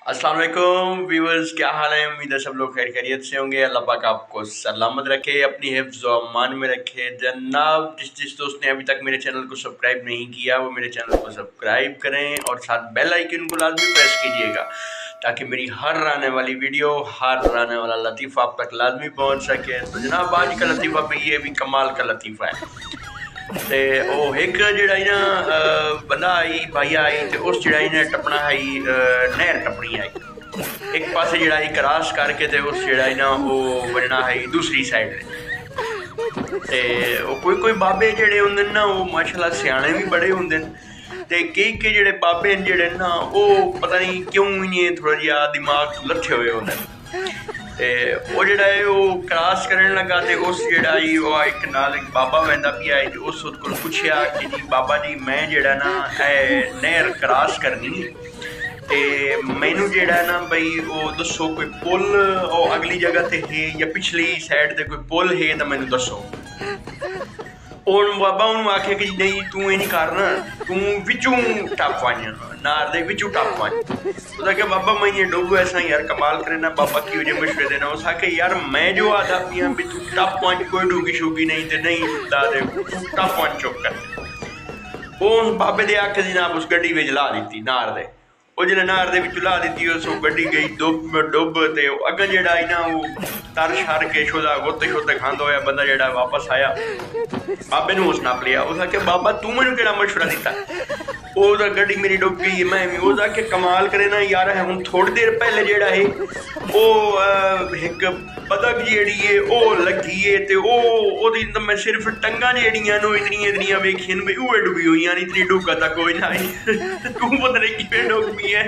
अस्सलाम वालेकुम व्यूअर्स, क्या हाल है। उम्मीद है सब लोग खैर खैरियत से होंगे। अल्लाह पाक आपको सलामत रखे, अपनी हिफ्ज़ व अमान में रखे। जनाब, जिस दोस्त ने अभी तक मेरे चैनल को सब्सक्राइब नहीं किया वो मेरे चैनल को सब्सक्राइब करें और साथ बेल आइकन को लाजमी प्रेस कीजिएगा ताकि मेरी हर आने वाली वीडियो, हर आने वाला लतीफ़ा आप तक लाजमी पहुँच सके। तो जनाब, आज का लतीफ़ा भी ये भी कमाल का लतीफ़ा है। ते ओ एक जड़ा ना बंदा आई भाई आई ते उस जड़ा ने टपना है नहर टपनी आई एक पास जड़ा क्रॉस करके ते उस जड़ा ना वो बनना है दूसरी साइड ते कोई बाबे जड़े होंदे ना वो माशाल्लाह सियाने भी बड़े होंदे ते कई जड़े बाबे जड़े ना वो पता नहीं क्यों इन्हें थोड़ा जिहा दिमाग लट्ठे हुए होंदे ते वो जड़ा है वो क्रॉस करने लगा ते उस जड़ा वो एक नाल एक बाबा वंदा पिया है ते उस को पूछया कि जी बाबा जी मैं जड़ा ना नहर क्रॉस करनी ते मैनू जड़ा ना बई वो दसो कोई पुल और अगली जगह ते है या पिछली साइड ते कोई पुल है तो मैनू दसो। बाबा उन्होंने आखे कि नहीं तू ये नहीं करना, तू विचू टप वन नार दे विचू टप वन। उसने कहा बाबा मैं ये डुब ऐसा यार कमाल करे ना। बाबा की वजह मशवरे देना। उस आखे यार मैं जो आधा पिया भी तू टप वन कोई डूगी शूगी नहीं ते नहीं दे टप वन चुप कर। उस बाबे दे आखे जनाब उस गड्डी में ला दी नार दे। वो जिन्हें नार दे ला दी उस गड्डी गई डुब ते अगर जड़ा ना वो तर शर के शोदा गोते शोते खांदा होया बंदा जड़ा वापस आया बाबे ने उस नाप लिया। उस आखे बाबा तू मैनू केड़ा मशवरा दिता। वो गड्डी मेरी डुब गई मैं भी उस आखे कमाल करे ना यार है हूँ थोड़ी देर पहले जड़ा है वो एक बदक जी है वो लगी है ते वो मैं सिर्फ टंगा जड़ियां नो इतनियां वेखियां भाई उहे डुबी हुई इतनी डुगा तक कोई ना तू पता नहीं किवें डुब गई है।